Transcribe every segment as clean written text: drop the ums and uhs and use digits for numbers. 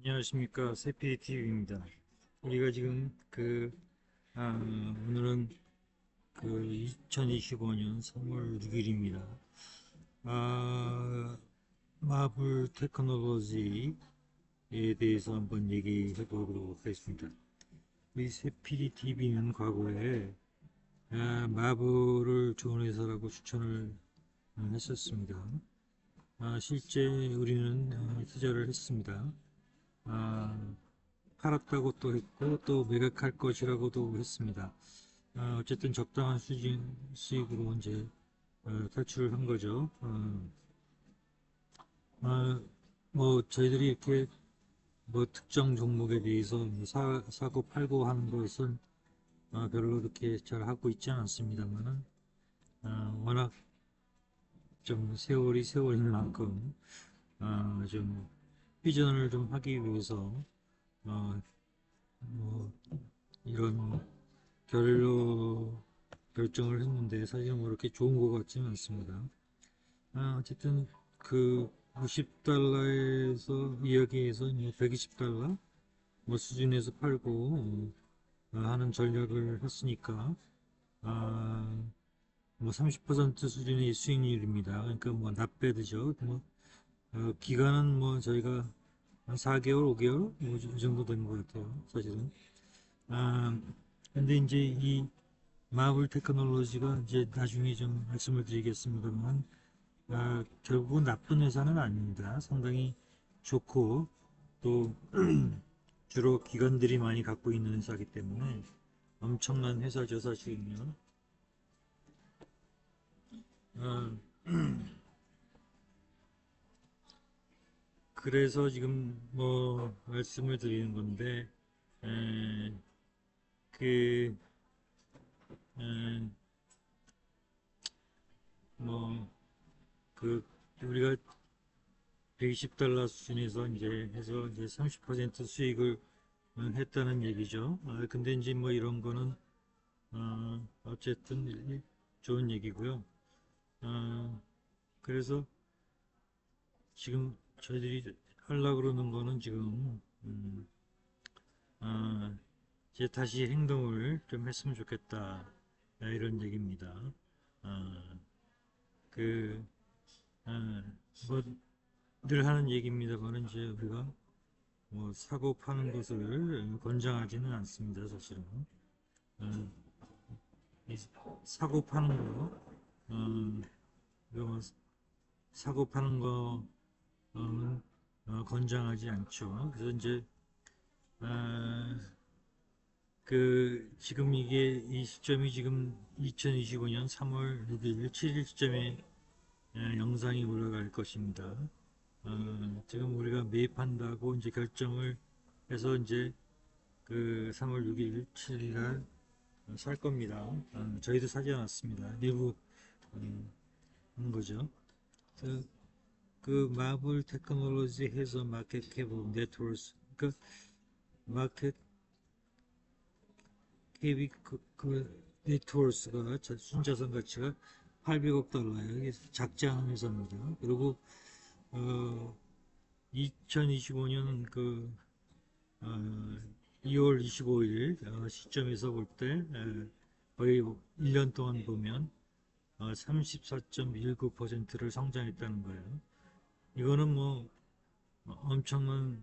안녕하십니까, 세피TV입니다. 우리가 지금 오늘은 2025년 3월 6일입니다. 마블 테크놀로지에 대해서 한번 얘기해 보도록 하겠습니다. 우리 세피TV는 과거에 마블을 좋은 회사라고 추천을 했었습니다. 실제 우리는 투자를 했습니다. 아, 팔았다고 또 했고 또 매각할 것이라고도 했습니다. 어쨌든 적당한 수익으로 이제 탈출을 한 거죠. 뭐 저희들이 이렇게 뭐 특정 종목에 대해서 뭐 사고 팔고 하는 것은 별로 그렇게 잘 하고 있지는 않습니다만은 워낙 좀 세월인 만큼 좀 비전을 좀 하기 위해서 어, 뭐 이런 결정을 했는데 사실 뭐 이렇게 좋은 것 같지는 않습니다. 어쨌든 그 50달러에서 이야기해서 120달러 뭐 수준에서 팔고 하는 전략을 했으니까 아, 뭐 30% 수준의 수익률입니다. 그러니까 뭐 낫배드죠. 뭐 기간은 뭐 저희가 한 4개월, 5개월 뭐 이 정도 된 것 같아요. 사실은. 아, 근데 이제 이 마블 테크놀로지가 이제 나중에 좀 말씀을 드리겠습니다만, 결국은 나쁜 회사는 아닙니다. 상당히 좋고, 또, 주로 기관들이 많이 갖고 있는 회사이기 때문에 엄청난 회사죠, 사실은요. 어, 그래서 지금 뭐, 말씀을 드리는 건데, 에, 그, 에, 뭐, 그, 우리가 120달러 수준에서 이제 해서 이제 30% 수익을 했다는 얘기죠. 근데 이제 뭐 이런 거는 어쨌든 좋은 얘기고요. 그래서 지금 저희들이 하려고 그러는 거는 지금 어, 이제 다시 행동을 좀 했으면 좋겠다 이런 얘기입니다. 어, 그 뭐 늘 하는 얘기입니다만 이제 우리가 뭐 사고 파는 것을 권장하지는 않습니다, 사실은. 어, 사고 파는 거, 뭐 사고 파는 거 권장하지 않죠. 그래서 이제 아, 지금 이게 이 시점이 지금 2025년 3월 6일 7일 시점에 영상이 올라갈 것입니다. 지금 우리가 매입한다고 이제 결정을 해서 이제 3월 6일 7일 날 살 겁니다. 저희도 사지 않았습니다. 내부 한 거죠. 그, 마블 테크놀로지 해서 마켓 캡 네트워크 그 마켓 캡이 네트워크가 순자산 가치가 800억 달러예요. 이게 작지 않은 회사입니다. 그리고 2025년 2월 25일 시점에서 볼 때 거의 1년 동안 보면 34.19%를 성장했다는 거예요. 이거는 뭐 엄청난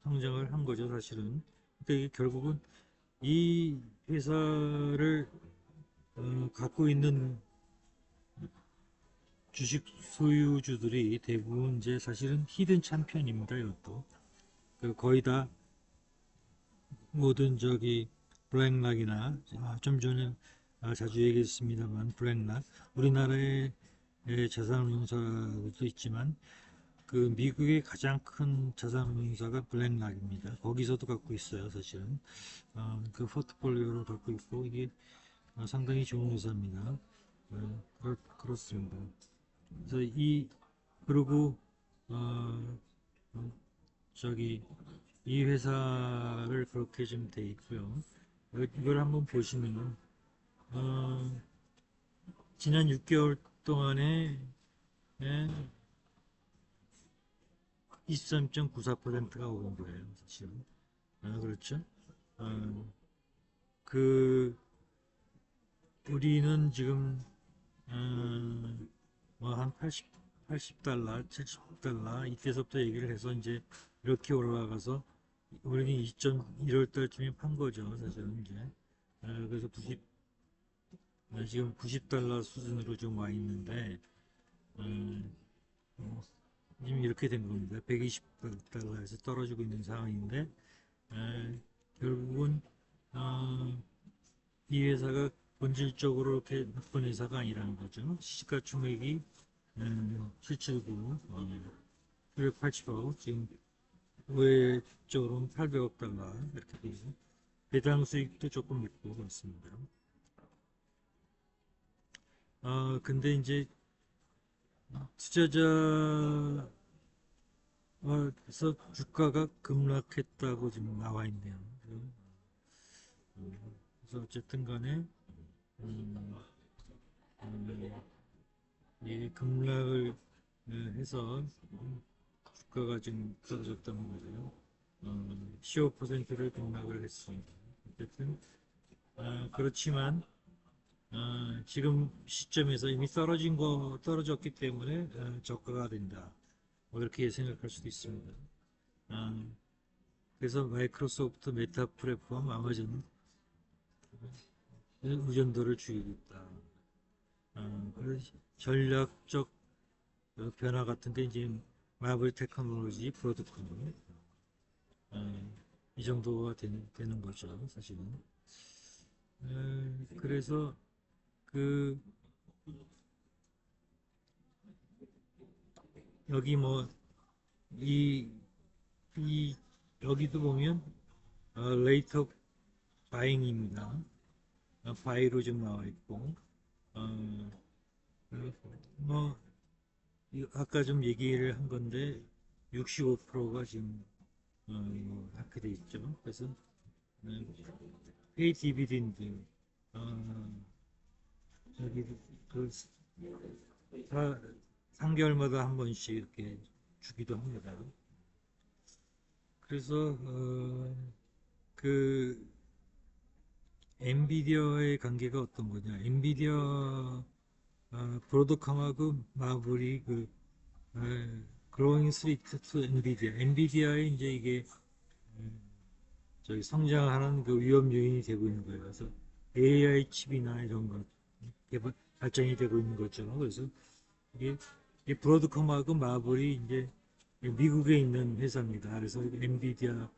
성장을 한 거죠, 사실은. 그러니까 이게 결국은 이 회사를 갖고 있는 주식 소유주들이 대부분 이제 사실은 히든 챔피언입니다, 이것도. 거의 다 모든 블랙락이나 좀 전에 자주 얘기했습니다만 블랙락 우리나라의 자산운용사도 있지만 미국의 가장 큰 자산운용사가 블랙락입니다. 거기서도 갖고 있어요, 사실은. 포트폴리오를 갖고 있고 이게 상당히 좋은 회사입니다. 그렇습니다. 그래서 그리고 어, 어, 저기 이 회사를 그렇게 좀 돼 있고요. 이걸 한번 보시면은 어, 지난 6개월 동안에 예, 23.94%가 오른 거예요, 사실은. 그렇죠. 어, 그, 우리는 지금, 뭐 한 80달러, 70달러, 이때서부터 얘기를 해서 이제 이렇게 올라가서 우리는 1월 달쯤에 판 거죠, 사실은 이제. 그래서 지금 90달러 수준으로 좀 와 있는데, 음, 지금 이렇게 된 겁니다. 120달러에서 떨어지고 있는 상황인데, 결국은, 어, 이 회사가 본질적으로 이렇게 나쁜 회사가 아니라는 거죠. 시가총액이 779, 980억, 지금 외적으로는 800억 달러 이렇게 되고 배당 수익도 조금 있고 그렇습니다. 근데 이제 투자자에서 주가가 급락했다고 지금 나와 있네요. 그래서 어쨌든 간에 음, 이 급락을 해서 주가가 지금 떨어졌다는 거죠. 15%를 급락을 했습니다. 어쨌든 그렇지만 지금 시점에서 이미 떨어졌기 때문에 저가가 된다. 뭐 이렇게 생각할 수도 있습니다. 어, 그래서 마이크로소프트, 메타 플랫폼, 아마존 의존도를 죽이고 있다. 그래서 전략적 변화 같은 게 이제 마블 테크놀로지, 브로드컴 이 정도가 되는 거죠, 사실은. 그래서 그 여기 뭐 이 이 여기도 보면 레이터 바잉입니다. 바이로 좀 나와 있고 어, 뭐 아까 좀 얘기를 한 건데 65%가 지금 이렇게 돼 있죠. 그래서 페이 디비덴드 저기 그 3개월마다 한 번씩 이렇게 주기도 합니다. 그래서 그 엔비디아의 관계가 어떤 거냐? 엔비디아 브로드컴하고 마블이 그로잉 스위트 투 엔비디아. 엔비디아의 이제 이게 저기 성장하는 그 위험 요인이 되고 있는 거예요. 그래서 AI 칩이나 이런 거 발전이 되고 있는 거죠. 그래서 이게, 이게 브로드컴하고 마블이 이제 미국에 있는 회사입니다. 그래서 엔비디아는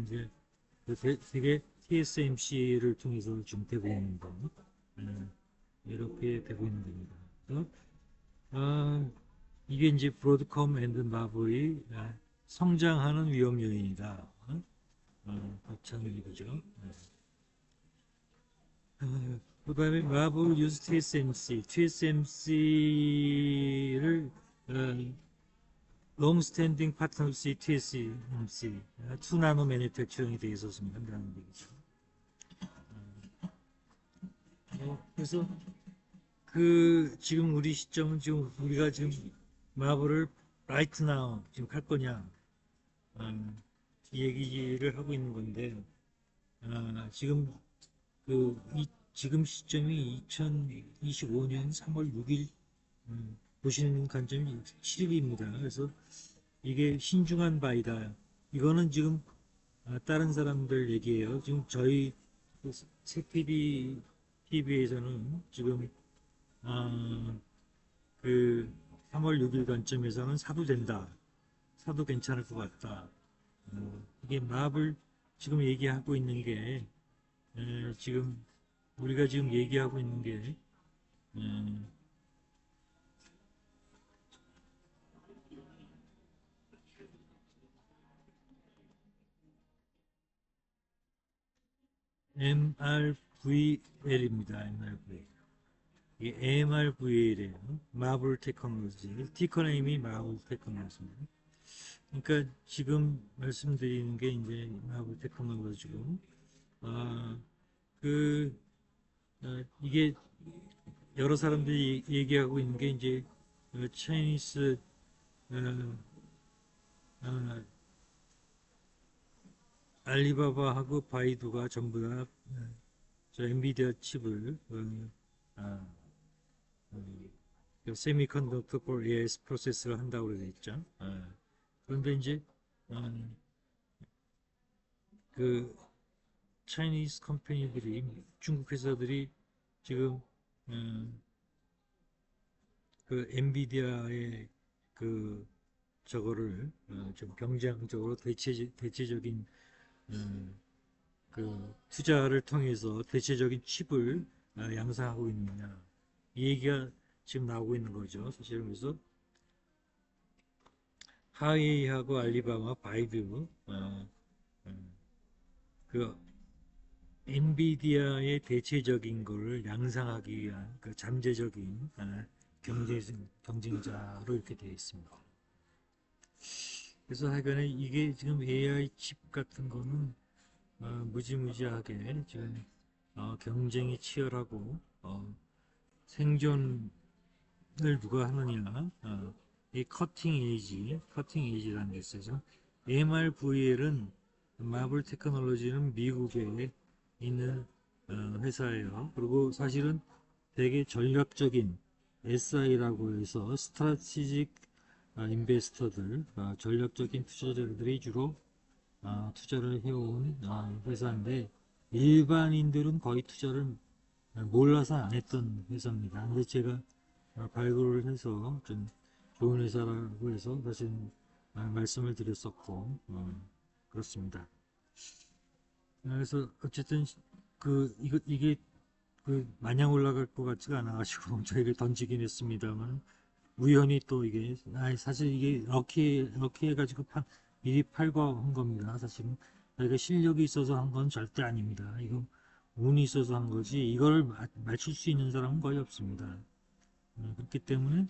이제 되게 TSMC를 통해서 지금 되고 있는 거. 이렇게 되고 있는 겁니다. 그래서 이게 이제 브로드컴 앤드 마블이 성장하는 위험 요인이다. 그렇다는 얘기죠. 그 다음에 마블 유즈 TSMC, TSMC를 롱 스탠딩 파트너십 TSMC, 2나노 매니팩처링이 되어 있었습니다. 라는 얘기죠. 그래서 지금 우리 시점은 지금 우리가 지금 마블을 라이트 나우 지금 할 거냐 이 얘기를 하고 있는 건데 지금 지금 시점이 2025년 3월 6일 보시는 관점이 7일입니다. 그래서 이게 신중한 바이다. 이거는 지금 다른 사람들 얘기예요. 지금 저희 새TV TV에서는 지금 그 3월 6일 관점에서는 사도 된다. 사도 괜찮을 것 같다. 이게 마블 지금 얘기하고 있는 게 지금 우리가 지금 얘기하고 있는 게 MRVL입니다. MRVL. 이게 MRVL이에요. 마블 테크놀로지. 티커네임이 마블 테크놀로지입니다. 그러니까 지금 말씀드리는 게 이제 마블 테크놀로지고, 아, 그, 이게 여러 사람들이 얘기하고 있는 게 이제 차이니스 어, 알리바바하고 바이두가 전부 다 저 엔비디아 칩을 아, 그 세미컨덕터 for AS 프로세스를 한다고 그러겠죠. 그런데 이제 어, 그 차이니스 컴퍼니들이 중국 회사들이 지금 어, 그 엔비디아의 그 저거를 좀 경쟁적으로 대체적인 어, 그 투자를 통해서 대체적인 칩을 양산하고 있느냐 이 얘기가 지금 나오고 있는 거죠. 사실은 그래서 하웨이하고 알리바바, 바이두 그 엔비디아의 대체적인 거를 양상하기 위한 그 잠재적인 경쟁자로 이렇게 되어 있습니다. 그래서 하여간에 이게 지금 AI 칩 같은 거는 무지무지하게 지금 경쟁이 치열하고 생존을 누가 하느냐 이 커팅 에이지라는 게 있어요. MRVL은 마블 테크놀로지는 미국에 있는 회사예요. 그리고 사실은 되게 전략적인 SI라고 해서 스트라티직 인베스터들 전략적인 투자자들이 주로 투자를 해온 회사인데 일반인들은 거의 투자를 몰라서 안 했던 회사입니다. 근데 제가 발굴을 해서 좀 좋은 회사라고 해서 사실 말씀을 드렸었고 그렇습니다. 그래서 어쨌든 이게 그 마냥 올라갈 것 같지가 않아가지고 저희를 던지긴 했습니다만 우연히 또 이게 사실 이게 럭키 해가지고 미리 팔고 한 겁니다. 사실은 저희가 실력이 있어서 한 건 절대 아닙니다. 이거 운이 있어서 한 거지 이걸 맞출 수 있는 사람은 거의 없습니다. 그렇기 때문에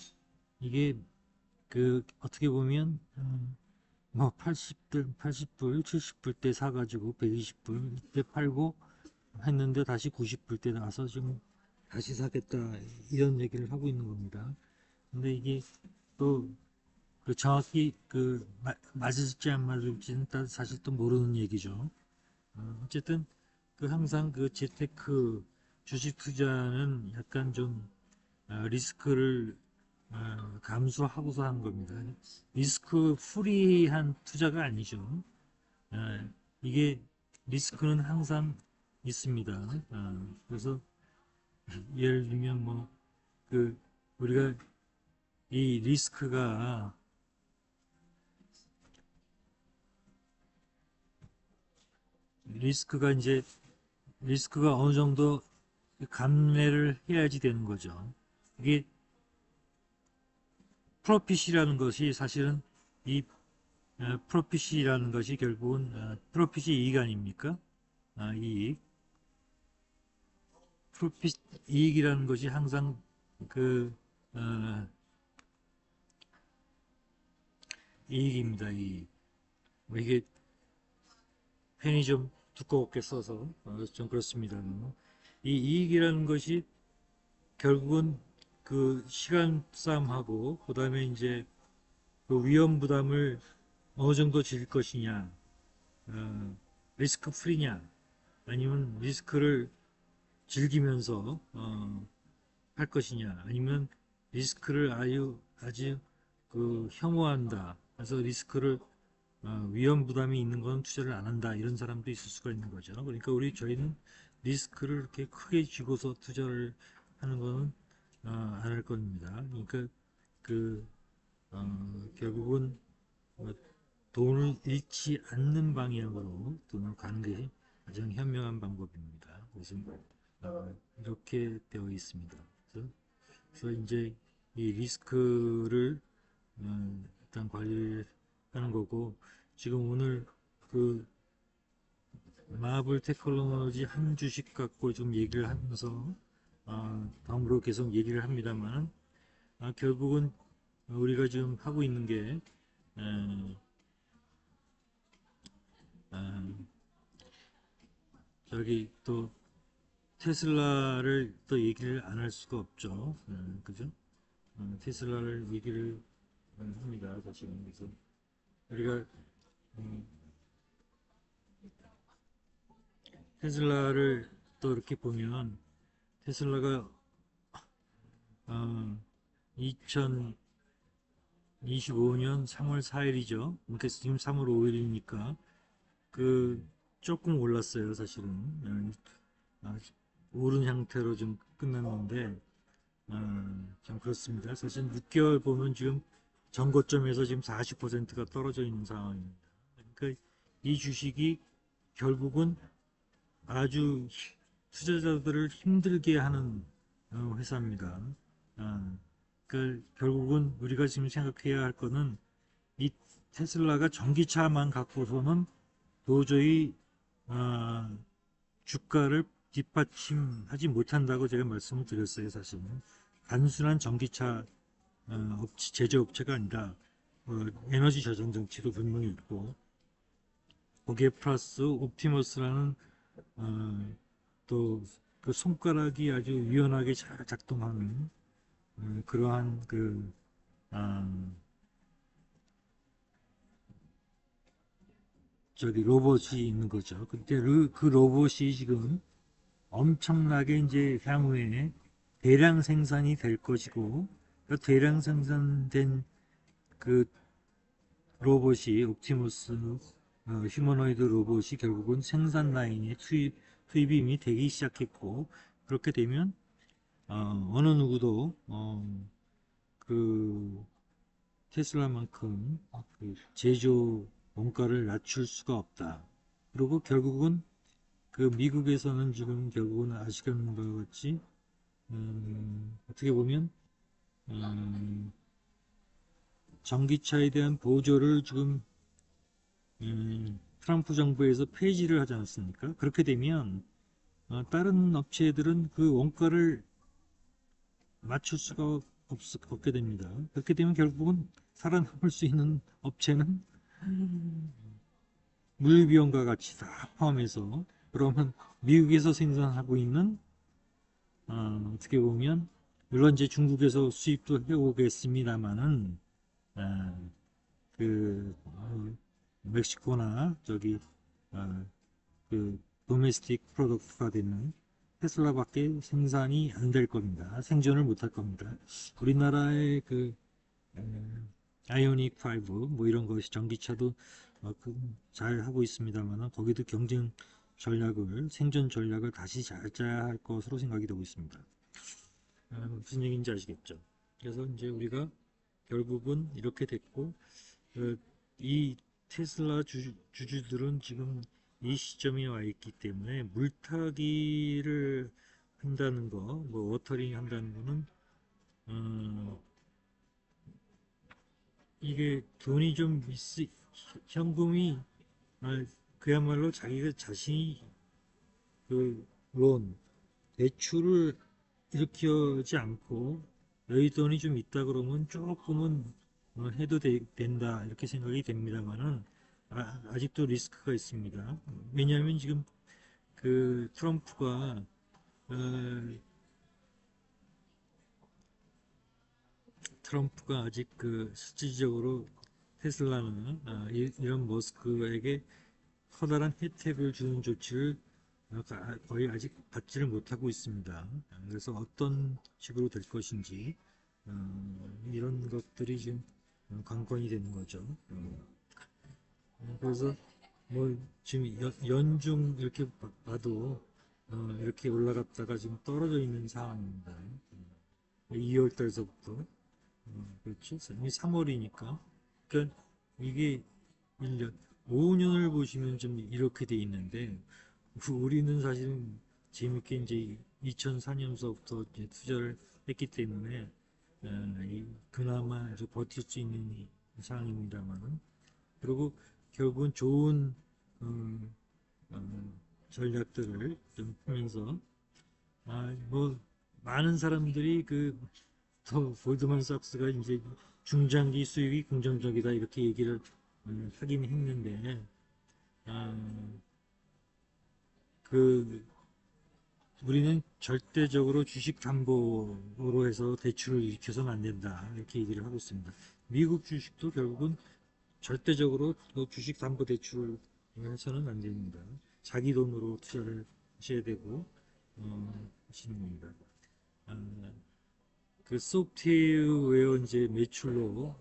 이게 그 어떻게 보면 뭐 80불, 70불 때 사가지고 120불 때 팔고 했는데 다시 90불 때 나와서 지금 다시 사겠다 이런 얘기를 하고 있는 겁니다. 근데 이게 또 그 정확히 맞을지 안 맞을지는 사실 또 모르는 얘기죠. 어쨌든 그 항상 그 재테크 주식 투자는 약간 좀 리스크를 감수하고서 한 겁니다. 리스크 프리한 투자가 아니죠. 이게 리스크는 항상 있습니다. 그래서 예를 들면 뭐 그 우리가 이 리스크가 이제 리스크가 어느 정도 감내를 해야지 되는 거죠. 이게 프로핏이라는 것이 사실은 이 프로핏이라는 것이 결국은 프로핏이 이익 아닙니까? 이익. 프로핏 이익이라는 것이 항상 그 어, 이익입니다. 이익. 뭐 이게 펜이 좀 두껍게 써서 좀 그렇습니다. 이 이익이라는 것이 결국은 그 시간 싸움하고 그다음에 이제 그 위험 부담을 어느 정도 질 것이냐, 리스크 프리냐, 아니면 리스크를 즐기면서 할 것이냐, 아니면 리스크를 아주 그 혐오한다. 그래서 리스크를 위험 부담이 있는 건 투자를 안 한다. 이런 사람도 있을 수가 있는 거죠. 그러니까 저희는 리스크를 이렇게 크게 쥐고서 투자를 하는 거는 안 할 겁니다. 그러니까 그 결국은 어, 돈을 잃지 않는 방향으로 돈을 가는 게 가장 현명한 방법입니다. 그래서 이렇게 되어 있습니다. 그래서 이제 이 리스크를 일단 관리를 하는 거고 지금 오늘 그 마블 테크놀로지 한 주식 갖고 좀 얘기를 하면서 다음으로 계속 얘기를 합니다만 결국은 우리가 지금 하고 있는 게 아, 저기 또 테슬라를 또 얘기를 안 할 수가 없죠. 그죠? 테슬라를 얘기를 합니다. 사실은 그래서 우리가 음, 테슬라를 또 이렇게 보면 테슬라가 2025년 3월 4일이죠. 그러니까 지금 3월 5일이니까 그 조금 올랐어요, 사실은. 아, 오른 형태로 좀 끝났는데 참 그렇습니다. 사실 6개월 보면 지금 전고점에서 지금 40%가 떨어져 있는 상황입니다. 그러니까 이 주식이 결국은 아주 투자자들을 힘들게 하는 회사입니다. 그 결국은 우리가 지금 생각해야 할 거는 이 테슬라가 전기차만 갖고서는 도저히 어, 주가를 뒷받침하지 못한다고 제가 말씀을 드렸어요. 사실은 단순한 전기차 제조업체가 아니라 에너지 저장 장치도 분명히 있고 거기에 플러스 옵티머스라는 또 그 손가락이 아주 유연하게 잘 작동하는 그러한 어, 저기 로봇이 있는 거죠. 근데 그 로봇이 지금 엄청나게 이제 향후에 대량 생산이 될 것이고 그 대량 생산된 그 로봇이 옵티머스 휴머노이드 로봇이 결국은 생산 라인에 투입이 이미 되기 시작했고 그렇게 되면 어느 누구도 그 테슬라만큼 그 제조 원가를 낮출 수가 없다. 그리고 결국은 그 미국에서는 지금 결국은 아시는 바와 같이 어떻게 보면 전기차에 대한 보조를 지금 트럼프 정부에서 폐지를 하지 않았습니까? 그렇게 되면 다른 업체들은 그 원가를 맞출 수가 없게 됩니다. 그렇게 되면 결국은 살아남을 수 있는 업체는 물비용과 같이 다 포함해서 그러면 미국에서 생산하고 있는 어떻게 보면 물론 이제 중국에서 수입도 해오겠습니다만은 멕시코나 저기 그 도메스틱 프로덕트가 되는 테슬라밖에 생산이 안 될 겁니다. 생존을 못 할 겁니다. 우리나라의 그 아이오닉 5 뭐 이런 것이 전기차도 잘 하고 있습니다만 거기도 경쟁 전략을 생존 전략을 다시 잘 짜야 할 것으로 생각이 되고 있습니다. 무슨 얘기인지 아시겠죠? 그래서 이제 우리가 결국은 이렇게 됐고 이 테슬라 주주들은 지금 이 시점에 와 있기 때문에 물타기를 한다는 거, 뭐 워터링 한다는 거는 이게 돈이 좀 현금이 그야말로 자기가 자신이 그 론, 대출을 일으키지 않고 여윳돈이 좀 있다 그러면 조금은 해도 된다 이렇게 생각이 됩니다만은 아직도 리스크가 있습니다. 왜냐하면 지금 그 트럼프가 아직 그 실질적으로 테슬라는 이런 머스크에게 커다란 혜택을 주는 조치를 거의 아직 받지를 못하고 있습니다. 그래서 어떤 식으로 될 것인지 이런 것들이 지금 관건이 되는 거죠. 그래서 뭐 지금 연중 이렇게 봐도 이렇게 올라갔다가 지금 떨어져 있는 상황입니다. 2월 달서부터 그렇죠. 이미 3월이니까 그러니까 이게 1년 5년을 보시면 좀 이렇게 돼 있는데 우리는 사실은 재밌게 이제 2004년서부터 이제 투자를 했기 때문에 그나마 버틸 수 있는 상황입니다만은 그리고 결국은 좋은 어, 전략들을 좀 하면서 뭐 많은 사람들이 더 골드만삭스가 이제 중장기 수익이 긍정적이다 이렇게 얘기를 하긴 했는데 그 우리는 절대적으로 주식 담보로 해서 대출을 일으켜서는 안 된다 이렇게 얘기를 하고 있습니다. 미국 주식도 결국은 절대적으로 주식 담보 대출을 해서는 안 됩니다. 자기 돈으로 투자를 하셔야 되고 하시는 겁니다. 아, 그 소프트웨어 이제 매출로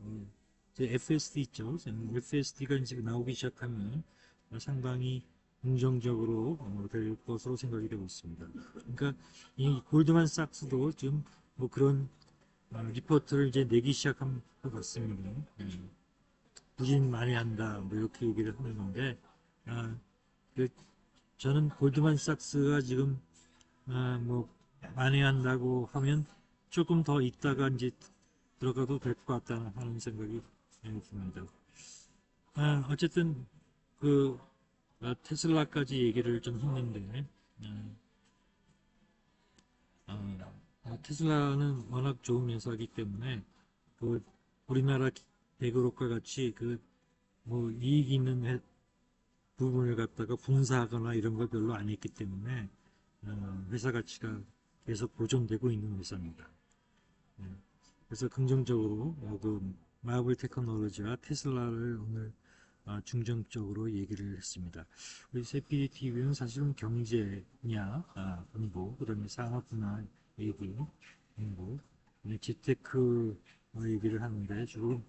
이제 FSD 있죠. FSD가 이제 나오기 시작하면 상당히 긍정적으로 될 것으로 생각이 되고 있습니다. 그러니까 이 골드만삭스도 지금 뭐 그런 리포트를 이제 내기 시작한 것 같습니다. 부진 많이 한다, 뭐 이렇게 얘기를 하는 건데, 아, 그 저는 골드만삭스가 지금 뭐 많이 한다고 하면 조금 더 있다가 이제 들어가도 될 것 같다 하는 생각이 듭니다. 어쨌든 그 테슬라까지 얘기를 좀 했는데 테슬라는 워낙 좋은 회사이기 때문에 그 우리나라 대그룹과 같이 그 뭐 이익 있는 부분을 갖다가 분사하거나 이런 걸 별로 안 했기 때문에 회사 가치가 계속 보존되고 있는 회사입니다. 그래서 긍정적으로 그 마블 테크놀로지와 테슬라를 오늘 중점적으로 얘기를 했습니다. 우리 세피디 TV는 사실은 경제냐, 정보, 그다음에 산업 분야 얘기, 정보, 재테크 얘기를 하는데 주로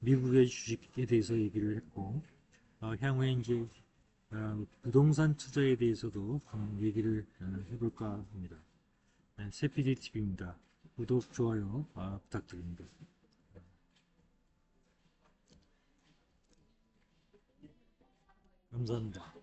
미국의 주식에 대해서 얘기를 했고, 향후에 이제 부동산 투자에 대해서도 얘기를 해볼까 합니다. 네, 세피디 TV입니다. 구독, 좋아요 부탁드립니다. 감사합니다.